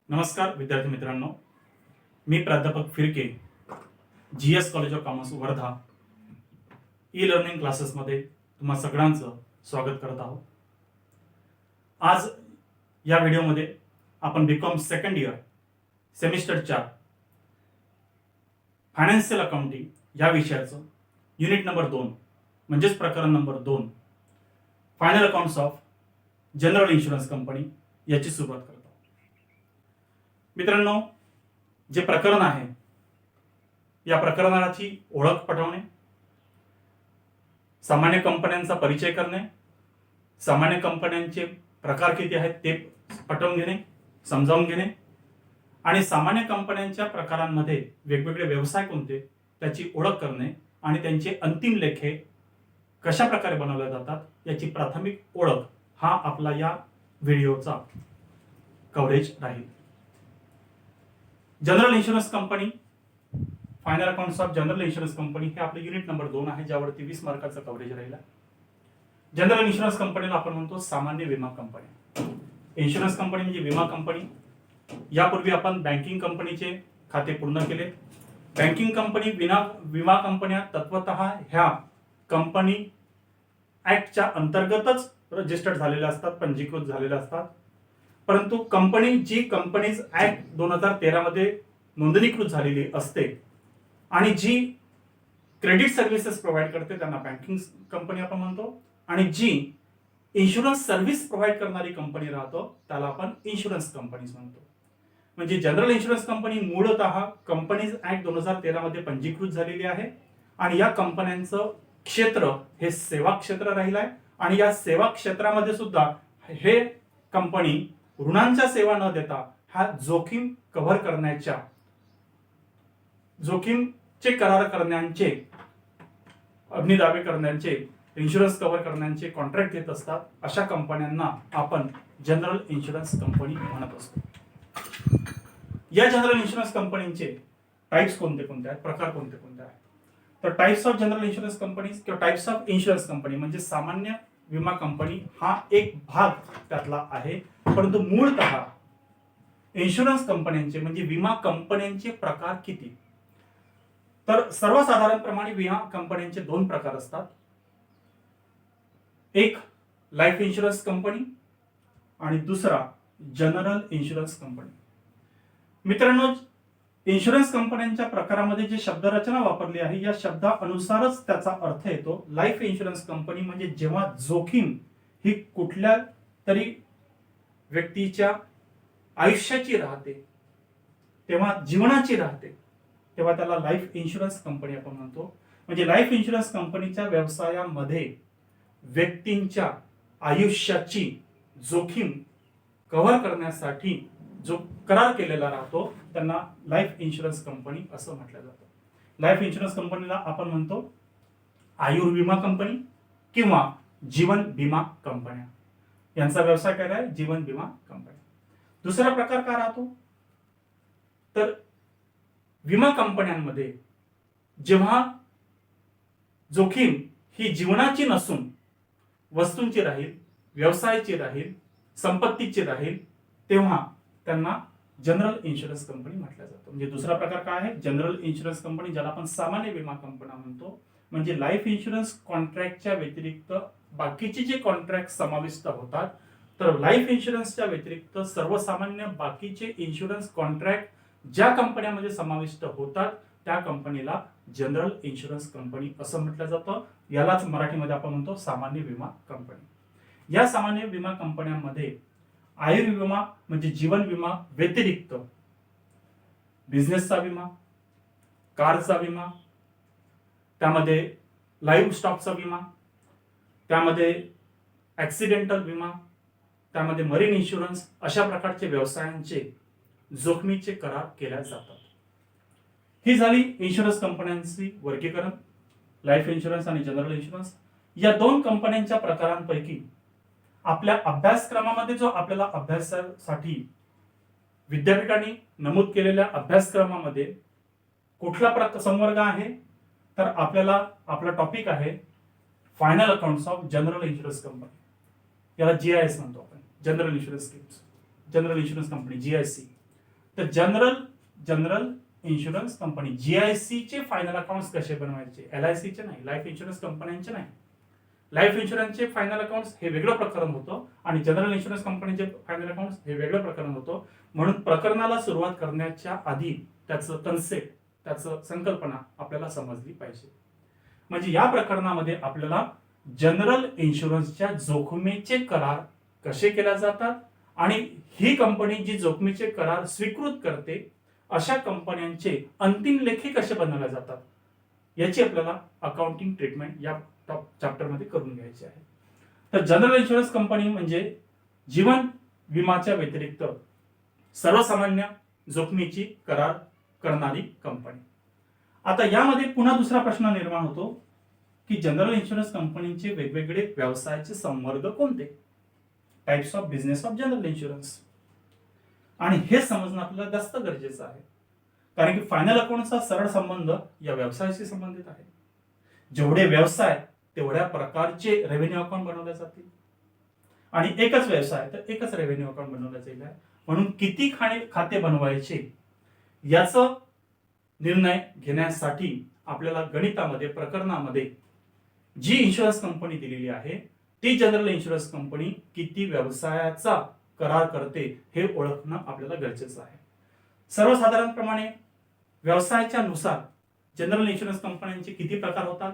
नमस्कार विद्यार्थी मित्रांनो, मी प्राध्यापक फिरके, GS college of commerce Wardha e learning क्लासेसमध्ये तुम्हा सगळ्यांचं स्वागत करत आहोत. आज या व्हिडिओमध्ये आपण बीकॉम सेकंड इयर सेमिस्टरच्या फायनान्शियल अकाउंटिंग या विषयाचं युनिट नंबर 2 म्हणजेच प्रकरण नंबर 2 final accounts of general insurance company याची सुरुवात करतो. मित्रांनो, जे प्रकरण आहे या प्रकरणाची ओळख पटवणे, सामान्य कंपन्यांचा परिचय करणे, सामान्य कंपन्यांचे प्रकार किती आहेत ते पटवून घेणे, समजावून घेणे आणि सामान्य कंपन्यांच्या प्रकारांमध्ये वेगवेगळे व्यवसाय कोणते त्याची ओळख करणे आणि त्यांचे अंतिम लेखे कशा प्रकारे बनवले जातात याची प्राथमिक ओळख हा आपला या व्हिडिओचा कव्हरेज राहील. General insurance company, final accounts of general insurance company हे आपले युनिट नंबर 2 आहे, ज्यावरती 20 मार्काचं कव्हरेज राहिला. जनरल इन्शुरन्स कंपनीला आपण म्हणतो सामान्य विमा कंपनी. इन्शुरन्स कंपनी म्हणजे विमा कंपनी. यापूर्वी आपण बँकिंग कंपनीचे खाते पूर्ण केले. बँकिंग कंपनी विमा कंपन्या तत्वतः ह्या कंपनी ऍक्टच्या अंतर्गतच रजिस्टर्ड झालेल्या असतात, पंजीकृत झालेल्या असतात. परंतु कंपनी जी कंपनीज ऍक्ट 2013 मध्ये नोंदणीकृत झालेली असते आणि जी क्रेडिट सर्व्हिसेस प्रोव्हाइड करते त्यांना बँकिंग कंपनी आपण म्हणतो, आणि जी इन्शुरन्स सर्व्हिस प्रोव्हाइड करणारी कंपनी राहतो त्याला आपण इन्शुरन्स कंपनीज म्हणतो. म्हणजे जनरल इन्शुरन्स कंपनी मूळतः कंपनीज ऍक्ट 2013 मध्ये पंजीकृत झालेली आहे आणि या कंपन्यांचं क्षेत्र हे सेवा क्षेत्र राहिलं आहे आणि या सेवा क्षेत्रामध्ये सुद्धा हे कंपनी ऋणांच्या सेवा न देता हा जोखीम कव्हर करण्याच्या, जोखीमचे करार करण्याचे, अग्निदावे करण्याचे, इन्शुरन्स कव्हर करण्याचे कॉन्ट्रॅक्ट घेत असतात. अशा कंपन्यांना आपण जनरल इन्शुरन्स कंपनी म्हणत असतो. या जनरल इन्शुरन्स कंपनीचे टाइप्स कोणते कोणते आहेत, प्रकार कोणते कोणते आहेत? तर types of general insurance companies किंवा टाइप्स ऑफ इन्शुरन्स कंपनी म्हणजे सामान्य विमा कंपनी हा एक भाग त्यातला आहे. परंतु मूळतः इन्शुरन्स कंपन्यांचे म्हणजे विमा कंपन्यांचे प्रकार किती? तर सर्वसाधारणप्रमाणे विमा कंपन्यांचे 2 प्रकार असतात. एक लाईफ इन्शुरन्स कंपनी आणि दुसरा जनरल इन्शुरन्स कंपनी. मित्रांनो, इन्शुरन्स कंपन्यांच्या प्रकारामध्ये जे शब्दरचना वापरली आहे या शब्दानुसारच त्याचा अर्थ येतो. लाईफ इन्शुरन्स कंपनी म्हणजे जेव्हा जोखीम ही कुठल्या तरी व्यक्तीच्या आयुष्याची राहते, तेव्हा जीवनाची राहते, तेव्हा त्याला लाईफ इन्शुरन्स कंपनी आपण म्हणतो. म्हणजे लाईफ इन्शुरन्स कंपनीच्या व्यवसायामध्ये व्यक्तींच्या आयुष्याची जोखीम कव्हर करण्यासाठी जो करार केलेला राहतो त्यांना लाईफ इन्शुरन्स कंपनी असं म्हटलं जातं. लाईफ इन्शुरन्स कंपनीला आपण म्हणतो आयुर्विमा कंपनी किंवा जीवन विमा कंपन्या. यांचा व्यवसाय काय आहे? जीवन विमा कंपनी. दुसरा प्रकार काय राहतो? तर विमा कंपन्यांमध्ये जेव्हा जोखीम ही जीवनाची नसून वस्तूंची राहील, व्यवसायाची राहील, संपत्तीची राहील, तेव्हा त्यांना जनरल इन्शुरन्स कंपनी म्हटलं जातं. म्हणजे दुसरा प्रकार काय आहे? जनरल इन्शुरन्स कंपनी, ज्याला आपण सामान्य विमा कंपन्या म्हणतो. म्हणजे लाईफ इन्शुरन्स कॉन्ट्रॅक्टच्या व्यतिरिक्त बाकीचे जे कॉन्ट्रॅक्ट समाविष्ट होतात, तर लाईफ इन्शुरन्सच्या व्यतिरिक्त सर्वसामान्य बाकीचे इन्शुरन्स कॉन्ट्रॅक्ट ज्या कंपन्यांमध्ये समाविष्ट होतात त्या कंपनीला जनरल इन्शुरन्स कंपनी असं म्हटलं जातं. यालाच मराठीमध्ये आपण म्हणतो सामान्य विमा कंपनी. या सामान्य विमा कंपन्यांमध्ये आयुर्विमा म्हणजे जीवन विमा व्यतिरिक्त बिझनेसचा विमा, कारचा विमा, त्यामध्ये लाईव्ह स्टॉकचा विमा, त्यामध्ये ऍक्सिडेंटल विमा, त्यामध्ये मरीन इन्शुरन्स, अशा प्रकारचे व्यवसायांचे जोखमीचे करार केल्या जातात. ही झाली इन्शुरन्स कंपन्यांची वर्गीकरण, लाईफ इन्शुरन्स आणि जनरल इन्शुरन्स. या 2 कंपन्यांच्या प्रकारांपैकी आपल्या अभ्यासक्रमामध्ये जो आपल्याला अभ्यासासाठी विद्यापीठाने नमूद केलेल्या अभ्यासक्रमामध्ये कुठला संवर्ग आहे? तर आपल्याला आपला टॉपिक आहे final accounts of general insurance company. याला GIS म्हणतो आपण, जनरल इन्शुरन्स कंपनी, GIC. तर जनरल इन्शुरन्स कंपनी GIC चे फायनल अकाउंट्स कसे बनवायचे, LIC चे नाही, लाईफ इन्शुरन्स कंपन्यांचे नाही. लाईफ इन्शुरन्सचे फायनल अकाउंट्स हे वेगळं प्रकरण होतं आणि जनरल इन्शुरन्स कंपनीचे फायनल अकाउंट्स हे वेगळं प्रकरण होतं. म्हणून प्रकरणाला सुरुवात करण्याच्या आधी त्याचं कन्सेप्ट, त्याचं संकल्पना आपल्याला समजली पाहिजे. म्हणजे या प्रकरणामध्ये आपल्याला जनरल इन्शुरन्सच्या जोखमीचे करार कसे केले जातात आणि ही कंपनी जी जोखमीचे करार स्वीकृत करते अशा कंपन्यांचे अंतिम लेखे कसे बनवले जातात याची आपल्याला अकाउंटिंग ट्रीटमेंट या चॅप्टर मध्ये करून घ्यायची आहे. तर जनरल इन्शुरन्स कंपनी म्हणजे जीवन विमाच्या व्यतिरिक्त सर्वसामान्य जोखमीची करार करणारी कंपनी. आता यामध्ये पुन्हा दुसरा प्रश्न निर्माण होतो की जनरल इन्शुरन्स कंपनीचे वेगवेगळे व्यवसायाचे संवर्ग कोणते, types of business of general insurance, आणि हे समजणं आपल्याला जास्त गरजेचं आहे. कारण की फायनल अकाउंटचा सरळ संबंध या व्यवसायाशी संबंधित आहे. जेवढे व्यवसाय तेवढ्या प्रकारचे रेव्हेन्यू अकाउंट बनवले जातील आणि एकच व्यवसाय तर एकच रेव्हेन्यू अकाउंट बनवलं जाईल. म्हणून किती खाते बनवायचे याचा निर्णय घेण्यासाठी आपल्याला गणितामध्ये प्रकरणामध्ये जी इन्शुरन्स कंपनी दिलेली आहे ती जनरल इन्शुरन्स कंपनी किती व्यवसायाचा करार करते हे ओळखणं आपल्याला गरजेचं आहे. सर्वसाधारणपणे व्यवसायाच्या नुसार जनरल इन्शुरन्स कंपन्यांचे किती प्रकार होतात,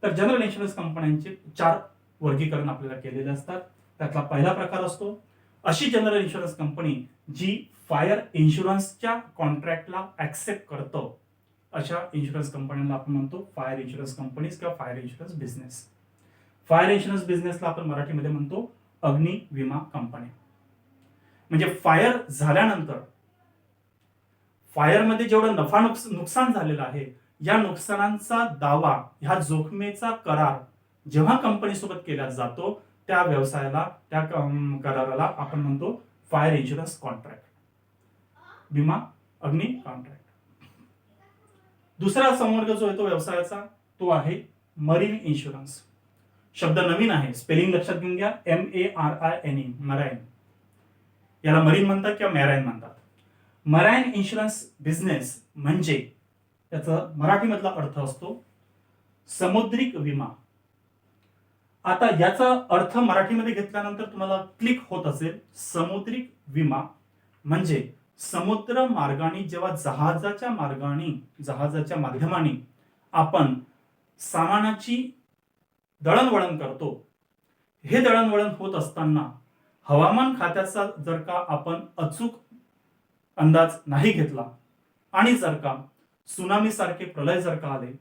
तर जनरल इन्शुरन्स कंपन्यांचे 4 वर्गीकरण आपल्याला केलेले असतात. त्यातला पहिला प्रकार असतो अशी जनरल इन्शुरन्स कंपनी जी फायर इन्शुरन्सच्या कॉन्ट्रॅक्टला ऍक्सेप्ट करतो अशा इन्शुरन्स कंपन्यांना आपण म्हणतो फायर इन्शुरन्स कंपनीज किंवा fire insurance business. Fire insurance बिझनेसला आपण मराठीमध्ये म्हणतो अग्नि विमा कंपन्या. म्हणजे फायर झाल्यानंतर फायरमध्ये जेवढं नफा नुकसान झालेलं आहे या नुकसानांचा दावा, ह्या जोखमीचा करार जेव्हा कंपनी सोबत केला जातो त्या व्यवसायाला, त्या कराराला आपण म्हणतो फायर इन्शुरन्स कॉन्ट्रॅक्ट, विमा अग्नि कॉन्ट्रॅक्ट. दुसरा संवर्ग जो आहे तो व्यवसायाचा तो आहे मरीन इन्शुरन्स. शब्द नवीन आहे, स्पेलिंग लक्षात घेऊन घ्या, MARINE, मराईन. याला मरीन म्हणतात किंवा मॅराईन म्हणतात. मराईन इन्शुरन्स बिझनेस म्हणजे त्याचा मराठीमधला अर्थ असतो समुद्रिक विमा. आता याचा अर्थ मराठीमध्ये घेतल्यानंतर तुम्हाला क्लिक होत असेल. समुद्रिक विमा म्हणजे समुद्र मार्गाने जेव्हा जहाजाच्या माध्यमाने आपण सामानाची दळणवळण करतो, हे दळणवळण होत असताना हवामान खात्याचा जर का आपण अचूक अंदाज नाही घेतला आणि जर का सुनामी सारखे प्रलय जर का आले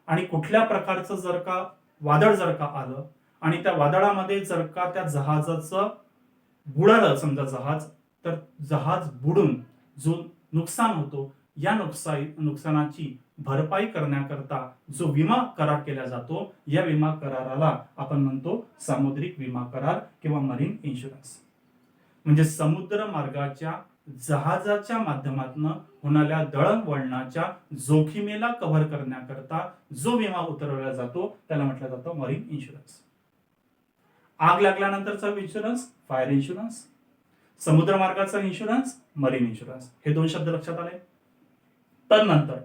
आणि कुठल्या प्रकारचं जर का वादळ जर का आलं आणि त्या वादळामध्ये जर का त्या जहाजाचं बुडालं समजा जहाज, तर जहाज बुडून जो नुकसान होतो या नुकसानाची भरपाई करण्याकरता जो विमा करार केला जातो या विमा कराराला आपण म्हणतो सामुद्रिक विमा करार किंवा मरीन इन्शुरन्स. म्हणजे समुद्र मार्गाच्या जहाजाच्या माध्यमातून होणाऱ्या दळणवळणाच्या जोखमीला कव्हर करण्याकरता जो विमा उतरवला जातो त्याला म्हटलं जातं मरीन इन्शुरन्स. आग लागल्यानंतरचा इन्शुरन्स फायर इन्शुरन्स, समुद्र मार्गाचा इन्शुरन्स मरीन इन्शुरन्स. हे 2 शब्द लक्षात आले. तदनंतर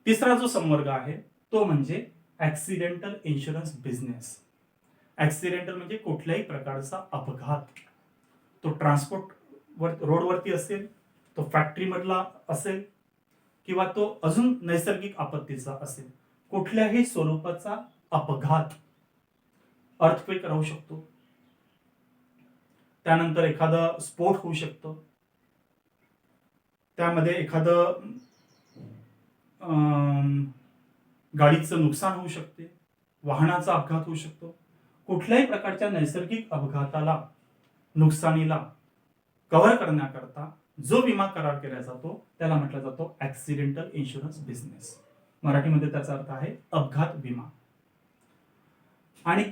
तिसरा जो संवर्ग आहे तो म्हणजे ऍक्सिडेंटल इन्शुरन्स बिझनेस. ऍक्सिडेंटल म्हणजे कुठल्याही प्रकारचा अपघात, तो ट्रान्सपोर्ट रोडवरती असेल, तो फॅक्टरी मधला असेल किंवा तो अजून नैसर्गिक आपत्तीचा असेल, कुठल्याही स्वरूपाचा अपघात, अर्थक्वेक राहू शकतो, त्यानंतर एखादा स्फोट होऊ शकतो, त्यामध्ये एखादं गाडीचं नुकसान होऊ शकते, वाहनाचा अपघात होऊ शकतो. कुठल्याही प्रकारच्या नैसर्गिक अपघाताला, नुकसानीला कव्हर करण्याकरता जो विमा करार केला जातो त्याला म्हटला जातो ऍक्सिडेंटल इन्शुरन्स बिझनेस. मराठीमध्ये त्याचा अर्थ आहे अपघात विमा. आणि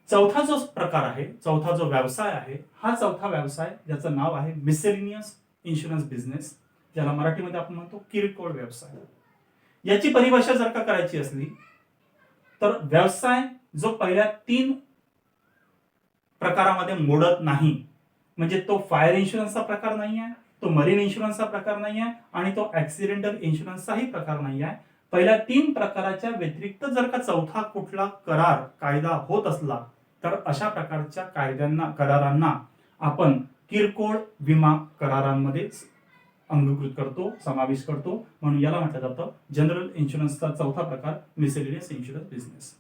चौथा जो प्रकार आहे, चौथा जो व्यवसाय आहे, हा चौथा व्यवसाय ज्याचं नाव आहे मिसेलिनियस इन्शुरन्स बिझनेस, ज्याला मराठीमध्ये आपण म्हणतो किरकोळ व्यवसाय. याची परिभाषा जर का करायची असली तर व्यवसाय जो पहिल्या 3 प्रकारामध्ये मोडत नाही, म्हणजे तो फायर इन्शुरन्सचा प्रकार नाही आहे, तो मरीन इन्शुरन्सचा प्रकार नाही आहे आणि तो ऍक्सिडेंटल इन्शुरन्सचाही प्रकार नाही आहे. पहिल्या 3 प्रकाराच्या व्यतिरिक्त जर का चौथा कुठला करार कायदा होत असला तर अशा प्रकारच्या करारांना आपण किरकोळ विमा करारांमध्ये अंगीकृत करतो, समावेश करतो. म्हणून याला म्हटलं जातं जनरल इन्शुरन्सचा चौथा प्रकार मिसेलेनियस इन्शुरन्स बिझनेस.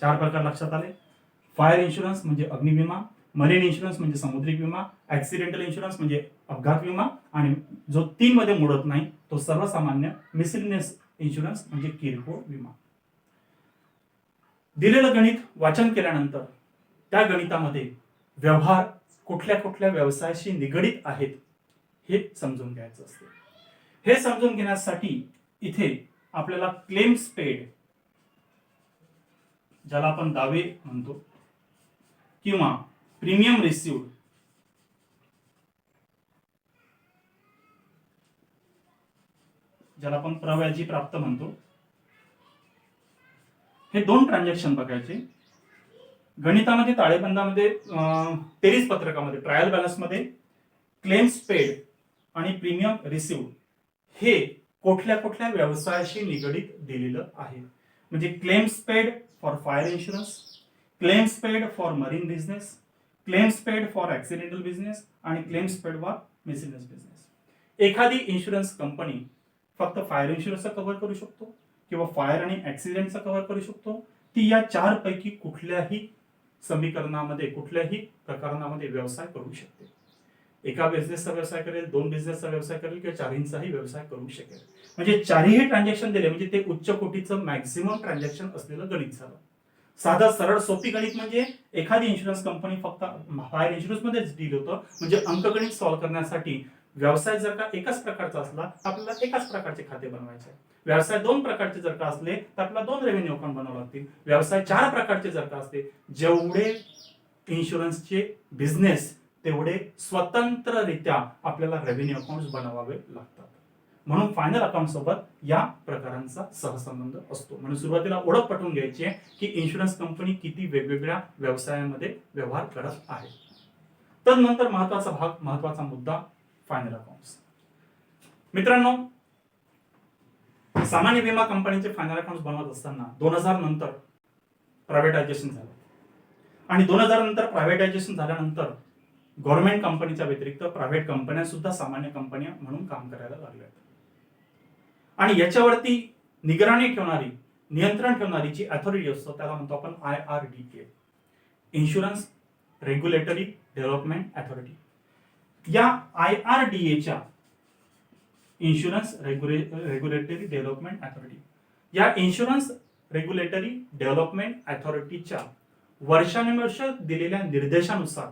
4 प्रकार लक्षात आले. फायर इन्शुरन्स म्हणजे अग्निविमा, मरीन इन्शुरन्स म्हणजे समुद्री विमा, ऍक्सिडेंटल इन्शुरन्स म्हणजे अपघात विमा आणि जो 3 मध्ये मोडत नाही तो सर्वसामान्य मिसेलेनियस इन्शुरन्स म्हणजे किरकोळ विमा. दिलेलं गणित वाचन केल्यानंतर त्या गणितामध्ये व्यवहार कुठल्या कुठल्या व्यवसायाशी निगडित आहेत हे समजून घ्यायचं असते. हे समजून घेण्यासाठी इथे आपल्याला क्लेम्स पेड, ज्याला आपण दावे म्हणतो, किंवा प्रीमियम रिसिव्ड, ज्याला आपण प्रव्याजी प्राप्त म्हणतो, हे 2 ट्रान्झॅक्शन बघायचे. गणितामध्ये ताळेबंदामध्ये 23 पत्रकामध्ये ट्रायल बॅलन्स मध्ये क्लेम्स पेड आणि प्रीमियम रिसिव्ड हे कुठल्या कुठल्या व्यवसायाशी निगडित दिलेलं आहे. म्हणजे claims paid for fire insurance, claims paid for marine business, claims paid for accidental business आणि claims paid for miscellaneous business. एखादी इन्शुरन्स कंपनी फक्त फायर इन्शुरन्सचा कव्हर करू शकतो किंवा फायर आणि ऍक्सिडेंटचा कव्हर करू शकतो. ती या 4 पैकी कुठल्याही समीकरणामध्ये कुठल्याही प्रकरणामध्ये व्यवसाय करू शकते. एका बिझनेसचा व्यवसाय करेल, 2 बिझनेसचा व्यवसाय करेल किंवा 4हींचाही व्यवसाय करू शकेल. म्हणजे 4ही ट्रान्झॅक्शन दिले म्हणजे ते उच्च कोटीचं मॅक्झिमम ट्रान्झॅक्शन असलेलं गणित झालं. साधा सरळ सोपी गणित म्हणजे एखादी इन्शुरन्स कंपनी फक्त फायर इन्शुरन्स मध्येच डील होतं. म्हणजे अंकगणित सॉल्व्ह करण्यासाठी व्यवसाय जर का एकाच प्रकारचा असला तर आपल्याला एकाच प्रकारचे खाते बनवायचे. व्यवसाय 2 प्रकारचे जर का असले तर आपल्याला 2 रेव्हेन्यू अकाउंट बनवावे लागतील. व्यवसाय 4 प्रकारचे जर का असले, जेवढे इन्शुरन्सचे बिझनेस तेवढे स्वतंत्ररित्या आपल्याला रेव्हेन्यू अकाउंट बनवावे लागतात. म्हणून फायनल अकाउंट सोबत या प्रकारांचा सहसंबंध असतो. म्हणून सुरुवातीला ओळख पटवून घ्यायची आहे की इन्शुरन्स कंपनी किती वेगवेगळ्या व्यवसायामध्ये व्यवहार करत आहे. तदनंतर महत्वाचा भाग, महत्वाचा मुद्दा, फायनल अकाउंट्स. मित्रांनो, सामान्य विमा कंपनीचे फायनल अकाउंट बनवत असताना 2000 नंतर प्रायव्हेटायझेशन झालं आणि 2000 नंतर प्रायव्हेटायझेशन झाल्यानंतर गव्हर्नमेंट कंपनीच्या व्यतिरिक्त प्रायव्हेट कंपन्या सुद्धा सामान्य कंपन्या म्हणून काम करायला लागल्या. आणि याच्यावरती निगराणी ठेवणारी, नियंत्रण ठेवणारी जी अथॉरिटी असतो त्याला म्हणतो आपण IRDA, insurance regulatory development authority. या IRDAच्या इन्शुरन्स रेग्युलेटरी डेव्हलपमेंट अथॉरिटी, या इन्शुरन्स रेग्युलेटरी डेव्हलपमेंट अथॉरिटीच्या वर्षानुवर्ष दिलेल्या निर्देशानुसार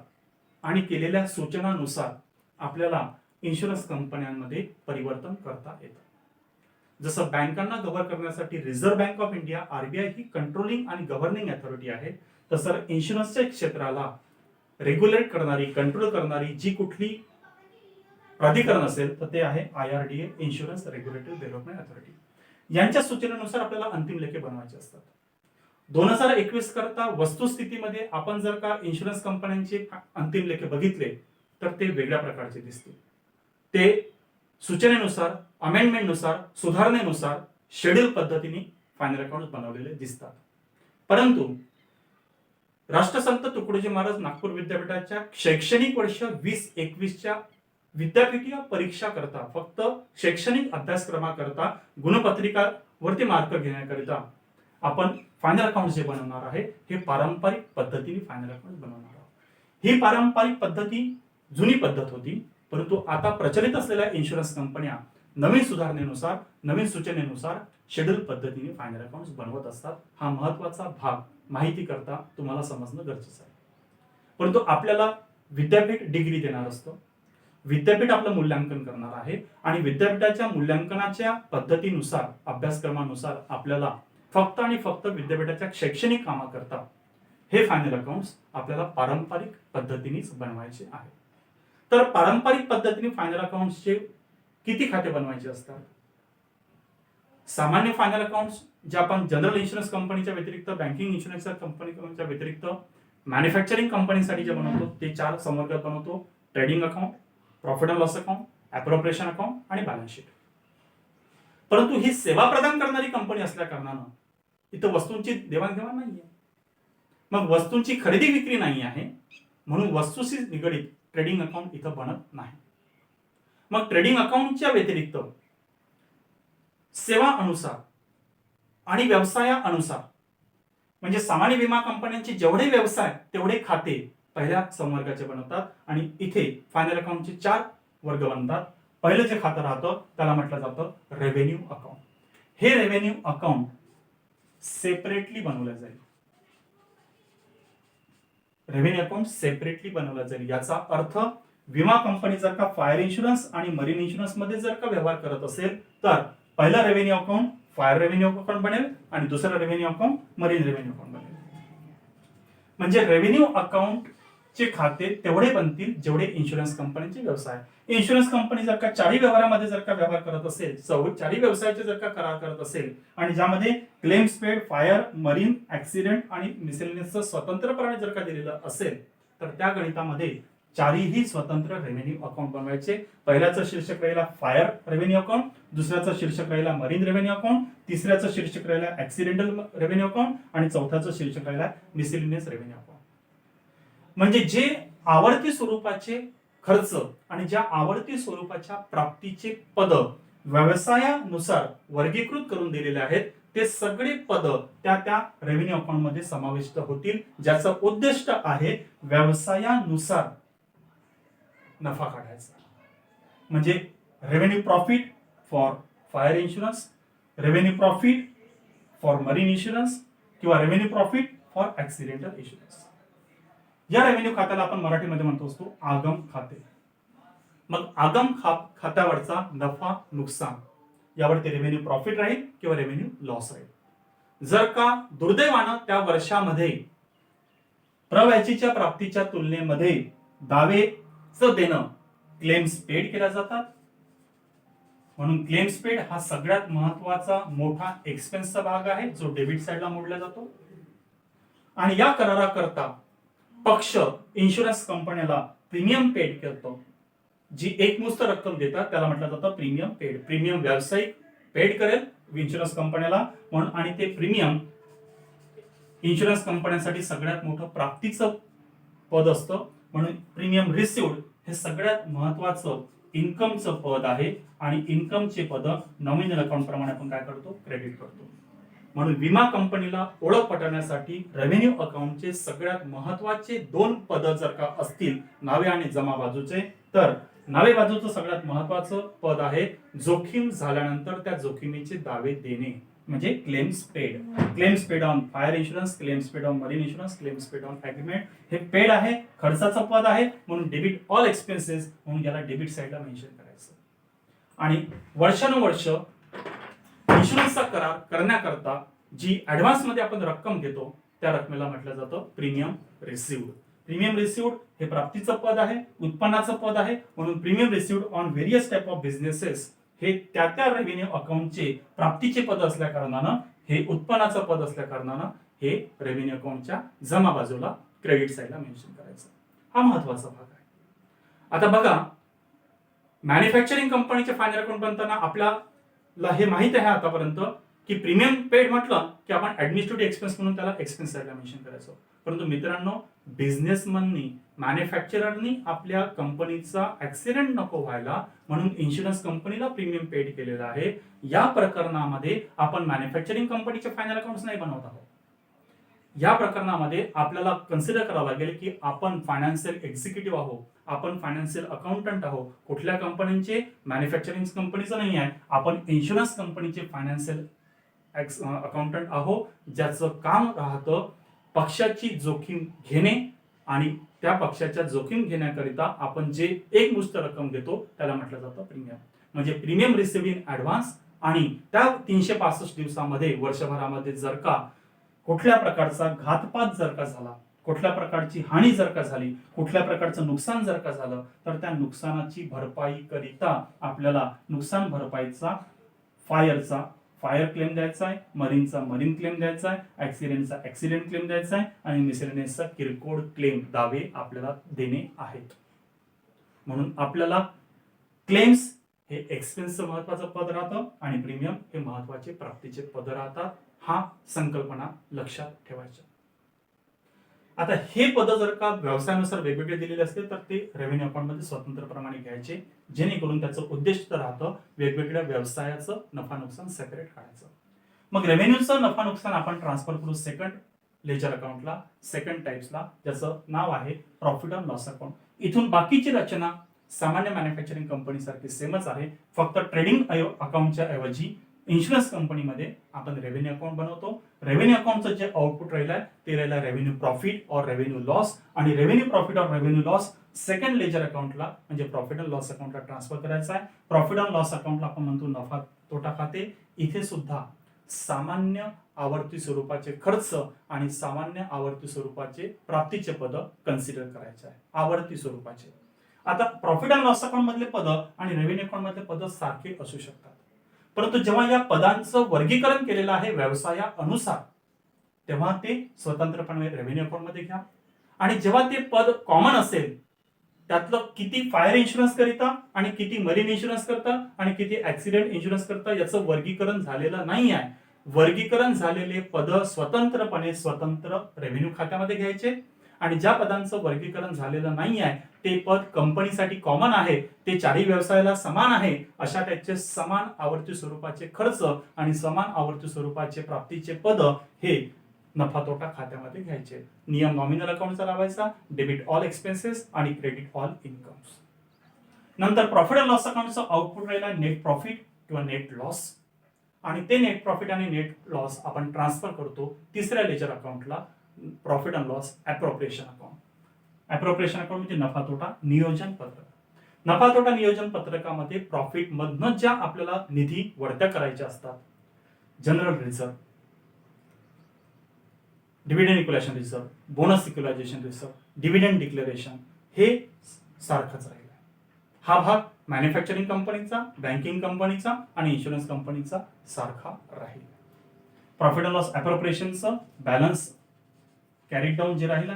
आणि केलेल्या सूचनानुसार आपल्याला इन्शुरन्स कंपन्यांमध्ये परिवर्तन करता येतं. जसं बँकांना गव्हर्न करण्यासाठी reserve bank of India RBI he controlling आणि गव्हर्निंग अथॉरिटी आहे, तसं इन्शुरन्सच्या क्षेत्राला रेग्युलेट करणारी, कंट्रोल करणारी जी कुठली प्राधिकरण असेल तर ते आहे IRDA, insurance regulatory development authority. यांच्या सूचनेनुसार आपल्याला अंतिम लेखे बनवायचे असतात. 2021 करता वस्तुस्थितीमध्ये आपण जर का इन्शुरन्स कंपन्यांचे अंतिम लेखे बघितले तर ते वेगळ्या प्रकारचे दिसतील. ते सूचनेनुसार, अमेंडमेंटनुसार, सुधारणेनुसार शेड्यूल पद्धतीने फायनल अकाउंट बनवलेले दिसतात. परंतु राष्ट्रसंत तुकडोजी महाराज नागपूर विद्यापीठाच्या शैक्षणिक वर्ष 2021च्या विद्यापीठीय परीक्षा करता, फक्त शैक्षणिक अभ्यासक्रमाकरता गुणपत्रिकावरती मार्क घेण्याकरिता आपण फायनल अकाउंट जे बनवणार आहे हे पारंपरिक पद्धतीने फायनल अकाउंट बनवणार आहोत. ही पारंपरिक पद्धती जुनी पद्धत होती, परंतु आता प्रचलित असलेल्या इन्शुरन्स कंपन्या नवीन सुधारणेनुसार, नवीन सूचनेनुसार शेड्यूल पद्धतीने फायनल अकाउंट बनवत असतात. हा महत्वाचा भाग माहिती करता तुम्हाला समजणं गरजेचं आहे. परंतु आपल्याला विद्यापीठ डिग्री देणार असतं, विद्यापीठ आपलं मूल्यांकन करणार आहे आणि विद्यापीठाच्या मूल्यांकनाच्या पद्धतीनुसार, अभ्यासक्रमानुसार आपल्याला फक्त आणि फक्त विद्यापीठाच्या शैक्षणिक कामाकरता हे फायनल अकाउंट्स आपल्याला पारंपरिक पद्धतीनेच बनवायचे आहे. तर पारंपरिक पद्धतीने फायनल अकाउंट्सचे किती खाते बनवायचे असतात? सामान्य फायनल अकाउंट्स जे आपण जनरल इन्शुरन्स कंपनीच्या व्यतिरिक्त, बँकिंग इन्शुरन्सच्या कंपनीच्या व्यतिरिक्त मॅन्युफॅक्चरिंग कंपनीसाठी जे बनवतो ते 4 संवर्गात बनवतो. Trading account, profit and loss account, appropriation account आणि बॅलन्स शीट. परंतु ही सेवा प्रदान करणारी कंपनी असल्या कारणानं इथं वस्तूंची देवाणघेवाण नाहीये. मग वस्तूंची खरेदी विक्री नाही आहे, म्हणून वस्तूशी निगडित ट्रेडिंग अकाउंट इथं बनत नाही. मग ट्रेडिंग अकाउंटच्या व्यतिरिक्त सेवा अनुसार आणि व्यवसायानुसार म्हणजे सामान्य विमा कंपन्यांचे जेवढे व्यवसाय तेवढे खाते पहिल्या संवर्गाचे बनवतात आणि इथे फायनल अकाउंटचे 4 वर्ग बनतात. पहिलं जे खातं राहतं त्याला म्हटलं जातं रेव्हेन्यू अकाउंट. हे रेव्हेन्यू अकाउंट सेपरेटली बनवलं जाईल. रेव्हेन्यू अकाउंट सेपरेटली बनवलं जाईल. याचा अर्थ विमा कंपनी जर का फायर इन्शुरन्स आणि मरीन इन्शुरन्स मध्ये जर का व्यवहार करत असेल तर पहिला revenue account fire revenue account बनेल आणि दुसरा revenue account marine revenue account बनेल. म्हणजे रेव्हेन्यू अकाउंट चे खाते तेवढे बनतील जेवढे इन्शुरन्स कंपनीचे व्यवसाय. इन्शुरन्स कंपनी जर का 4 व्यवहारामध्ये जर का व्यवहार करत असेल, 4 व्यवसायाचे जर का करार करत असेल आणि ज्यामध्ये claims paid, fire, marine, accident आणि मिसेलेनियसचं स्वतंत्रपणे जर का दिलेलं असेल तर त्या गणितामध्ये 4ही स्वतंत्र रेव्हेन्यू अकाउंट बनवायचे. पहिल्याचं शीर्षक राहिला फायर रेव्हेन्यू अकाउंट, दुसऱ्याचं शीर्षक राहिला मरीन रेव्हेन्यू अकाउंट, तिसऱ्याचं शीर्षक राहिला ऍक्सिडेंटल रेव्हेन्यू अकाउंट आणि चौथ्याचं शीर्षक राहिला मिसेलेनियस रेव्हेन्यू अकाउंट. म्हणजे जे आवर्ती स्वरूपाचे खर्च आणि ज्या आवर्ती स्वरूपाच्या प्राप्तीचे पद व्यवसायानुसार वर्गीकृत करून दिलेले आहेत ते सगळे पद त्या रेव्हेन्यू अकाउंट मध्ये समाविष्ट होतील, ज्याचं उद्दिष्ट आहे व्यवसायानुसार नफा काढायचा. म्हणजे revenue profit for fire insurance, revenue profit for marine insurance किंवा revenue profit for accidental insurance. या रेव्हेन्यू खात्याला आपण मराठीमध्ये म्हणतो असतो आगम खाते. मग आगम खात्यावरचा नफा नुकसान यावरती रेव्हेन्यू प्रॉफिट राहील किंवा रेव्हेन्यू लॉस राहील. जर का दुर्दैवानं त्या वर्षामध्ये प्रव्याचीच्या प्राप्तीच्या तुलनेमध्ये दावेचं देणं क्लेम्स पेड केल्या जातात, म्हणून क्लेम्स पेड हा सगळ्यात महत्वाचा मोठा एक्सपेन्सचा भाग आहे जो डेबिट साइडला मोडला जातो. आणि या कराराकरता पक्ष इन्शुरन्स कंपन्याला प्रीमियम पेड करतो. जी एकमुस्त रक्कम देतात त्याला म्हटलं जातं प्रीमियम पेड. प्रीमियम व्यावसायिक पेड करेल इन्शुरन्स कंपन्याला म्हणून, आणि ते प्रीमियम इन्शुरन्स कंपन्यांसाठी सगळ्यात मोठं प्राप्तीचं पद असतं. म्हणून प्रीमियम रिसिव्ड हे सगळ्यात महत्वाचं इन्कमचं पद आहे आणि इन्कमचे पद नॉमिनल अकाउंट प्रमाणे आपण काय करतो, क्रेडिट करतो. म्हणून विमा कंपनीला ओळख पटवण्यासाठी रेव्हेन्यू अकाउंटचे सगळ्यात महत्वाचे 2 पद जर का असतील नावे आणि जमा बाजूचे, तर नावे बाजूचं सगळ्यात महत्वाचं पद आहे जोखीम झाल्यानंतर त्या जोखमीचे दावे देणे म्हणजे claims paid. Claims paid on fire insurance, claims paid on marine insurance, claims paid on agreement. हे पेड आहे, खर्चाचं पद आहे म्हणून डेबिट ऑल एक्सपेन्सेस म्हणून याला डेबिट साइडला मेन्शन करायचं. आणि वर्षानुवर्ष इन्शुरन्सचा करार करण्याकरता जी ऍडव्हान्स मध्ये आपण रक्कम देतो त्या रकमेला म्हटलं जातं प्रीमियम रिसिव्ड. प्रीमियम रिसिव्ड हे प्राप्तीचं पद आहे, उत्पन्नाचं पद आहे म्हणून premium received on various type of businesses हे त्या रेव्हेन्यू अकाउंटचे प्राप्तीचे पद असल्या कारणानं, हे उत्पन्नाचं पद असल्या कारणानं हे रेव्हेन्यू अकाउंटच्या जमा बाजूला क्रेडिट साइडला मेन्शन करायचं. हा महत्वाचा भाग आहे. आता बघा मॅन्युफॅक्चरिंग कंपनीचे फायनल अकाउंट बनताना आपल्याला हे माहित आहे आतापर्यंत की प्रीमियम पेड म्हटलं की आपण ऍडमिनिस्ट्रेटिव्ह एक्सपेन्स म्हणून त्याला एक्सपेन्स साइडला मेन्शन करायचं. परंतु मित्रांनो बिझनेसमननी मॅन्युफॅक्चररनी आपल्या कंपनीचा ऍक्सिडेंट नको व्हायला म्हणून इन्शुरन्स कंपनीला प्रीमियम पेड केलेला आहे. या प्रकरणामध्ये आपण मॅन्युफॅक्चरिंग कंपनीचे फायनल अकाउंट्स नाही बनवत आहोत. या प्रकरणामध्ये आपल्याला कन्सिडर करावं लागेल की आपण फायनान्शियल एक्झिक्युटिव्ह आहोत, आपण फायनान्शियल अकाउंटंट आहोत. कुठल्या कंपनीचे, मॅन्युफॅक्चरिंग कंपनीचं नाही आहे, आपण इन्शुरन्स कंपनीचे फायनान्शियल अकाउंटंट आहोत, ज्याचं काम राहतं पक्षाची जोखीम घेणे आणि त्या पक्षाच्या जोखीम घेण्याकरिता आपण जे एकमुस्त रक्कम देतो त्याला म्हटलं जातं प्रीमियम. म्हणजे प्रीमियम रिसिव्ड इन ऍडव्हान्स आणि त्या 365 दिवसामध्ये वर्षभरामध्ये जर का कुठल्या प्रकारचा घातपात जर का झाला, कुठल्या प्रकारची हानी जर का झाली, कुठल्या प्रकारचं नुकसान जर का झालं तर त्या नुकसानाची भरपाई करिता आपल्याला नुकसान भरपाईचा फायरचा फायर क्लेम द्यायचा आहे, मरीनचा मरीन क्लेम द्यायचा आहे, ऍक्सिडेंटचा ऍक्सिडेंट क्लेम द्यायचा आहे आणि मिसलेनियसचा किरकोळ क्लेम दावे आपल्याला देणे आहेत. म्हणून आपल्याला क्लेम्स हे एक्सपेन्सचं महत्वाचं पद राहतं आणि प्रीमियम हे महत्वाचे प्राप्तीचे पद राहतात. हा संकल्पना लक्षात ठेवायच्या. आता हे पद जर का व्यवसायानुसार वेगवेगळे दिलेले असते तर ते रेव्हेन्यू अकाउंटमध्ये स्वतंत्रप्रमाणे घ्यायचे, जेणेकरून त्याचं उद्देश तर राहतं वेगवेगळ्या व्यवसायाचं नफा नुकसान सेपरेट काढायचं. मग रेव्हेन्यूचं नफा नुकसान आपण ट्रान्सफर करू सेकंड लेजर अकाउंटला, सेकंड टाइप्सला, ज्याचं नाव आहे प्रॉफिट अँड लॉस अकाउंट. इथून बाकीची रचना सामान्य मॅन्युफॅक्चरिंग कंपनी सारखी सेमच आहे, फक्त ट्रेडिंग अकाउंटच्या ऐवजी इन्शुरन्स कंपनीमध्ये आपण रेव्हेन्यू अकाउंट बनवतो. रेव्हेन्यू अकाउंटचं जे आउटपुट राहिलं ते राहिलं रेव्हेन्यू प्रॉफिट और रेव्हेन्यू लॉस, आणि रेव्हेन्यू प्रॉफिट और रेव्हेन्यू लॉस सेकंड लेजर अकाउंटला म्हणजे प्रॉफिट अँड लॉस अकाउंटला ट्रान्सफर करायचा आहे. प्रॉफिट अँड लॉस अकाउंटला आपण म्हणतो नफा तोटा खाते. इथे सुद्धा सामान्य आवर्ती स्वरूपाचे खर्च आणि सामान्य आवर्ती स्वरूपाचे प्राप्तीचे पद कन्सिडर करायचे आहे, आवर्ती स्वरूपाचे. आता प्रॉफिट अँड लॉस अकाउंट मधले पद आणि रेव्हेन्यू अकाउंट मधले पद सारखे असू शकतात, परंतु जेव्हा या पदांचं वर्गीकरण केलेलं आहे व्यवसायानुसार तेव्हा ते स्वतंत्रपणे रेव्हेन्यू अकाउंट मध्ये घ्या. आणि जेव्हा ते पद कॉमन असेल, त्यातलं किती फायर इन्शुरन्स करिता आणि किती मरीन इन्शुरन्स करता आणि किती ऍक्सिडेंट इन्शुरन्स करता याचं वर्गीकरण झालेलं नाही आहे. वर्गीकरण झालेले पद स्वतंत्रपणे स्वतंत्र रेव्हेन्यू खात्यामध्ये घ्यायचे, आणि ज्या पदांचं वर्गीकरण झालेलं नाही आहे ते पद कंपनीसाठी कॉमन आहे, ते चारही व्यवसायाला समान आहे, अशा टाईपचे समान आवर्ती स्वरूपाचे खर्च आणि समान आवर्ती स्वरूपाचे प्राप्तीचे पद हे नफा तोटा खात्यामध्ये घ्यायचे. नियम नॉमिनल अकाउंटचा लावायचा, डेबिट ऑल एक्सपेन्सेस आणि क्रेडिट ऑल इन्कम्स. नंतर प्रॉफिट अँड लॉस अकाउंटचं आउटपुट राहिला नेट प्रॉफिट किंवा नेट लॉस, आणि ते नेट प्रॉफिट आणि नेट लॉस आपण ट्रान्सफर करतो तिसऱ्या लेजर अकाउंटला, profit and loss appropriation account. Appropriation account म्हणजे नफा तोटा नियोजन पत्रक. नफा तोटा नियोजन पत्रकामध्ये प्रॉफिट मधनं ज्या आपल्याला निधी वळत्या करायच्या असतात, general reserve, dividend equalization reserve, bonus equalization reserve, dividend declaration, हे सारखंच राहील. हा भाग मॅन्युफॅक्चरिंग कंपनीचा, बँकिंग कंपनीचा आणि इन्शुरन्स कंपनीचा सारखा राहील. प्रॉफिट अँड लॉस अप्रोप्रिएशनचं बॅलन्स कॅरी डाऊन जे राहिला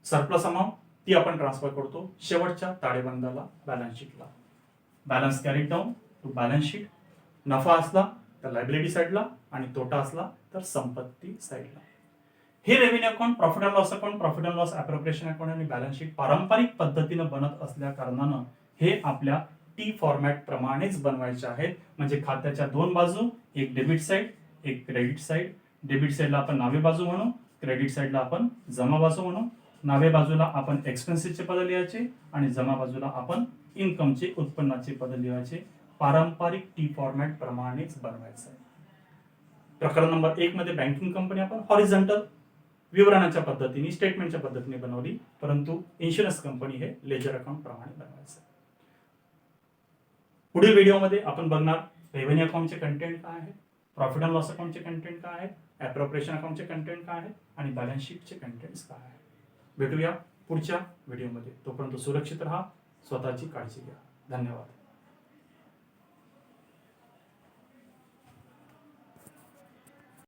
सरप्लस अमाऊंट ती आपण ट्रान्सफर करतो शेवटच्या ताळेबंदाला, बॅलन्स शीटला. Balance carry down to balance sheet. नफा असला तर लायबिलिटी साईडला आणि तोटा असला तर संपत्ती साईडला. हे revenue account, profit and loss account, profit and loss appropriation account आणि बॅलन्स शीट पारंपरिक पद्धतीने बनत असल्या कारणानं हे आपल्या टी फॉर्मॅट प्रमाणेच बनवायचे आहेत. म्हणजे खात्याच्या दोन बाजू, एक डेबिट साईड एक क्रेडिट साईड. डेबिट साईडला आपण नावे बाजू म्हणू, क्रेडिट साईडला आपण जमा बाजू म्हणू. नावे बाजूला आपण एक्सपेन्सेसचे पद लिहायचे आणि जमा बाजूला आपण इन्कमचे, उत्पन्नाचे पद लिहायचे. पारंपरिक टी फॉर्मॅट प्रमाणेच बनवायचं आहे. प्रकरण नंबर 1 मध्ये बँकिंग कंपनी आपण हॉरिझॉन्टल विवरणाच्या पद्धतीने, स्टेटमेंटच्या पद्धतीने बनवली, परंतु इन्शुरन्स कंपनी हे लेजर अकाउंट प्रमाणे बनवायचं. पुढील व्हिडिओमध्ये आपण बघणार रेव्हेन्यू अकाउंटचे कंटेंट काय आहे, प्रॉफिट अँड लॉस अकाउंटचे कंटेंट काय आहे, अप्रोप्रिएशन अकाउंटचे कंटेंट काय आहे आणि बॅलन्स शीटचे कंटेंट्स काय आहे. भेटूया पुढच्या व्हिडिओमध्ये. तोपर्यंत सुरक्षित राहा, स्वतःची काळजी घ्या. धन्यवाद.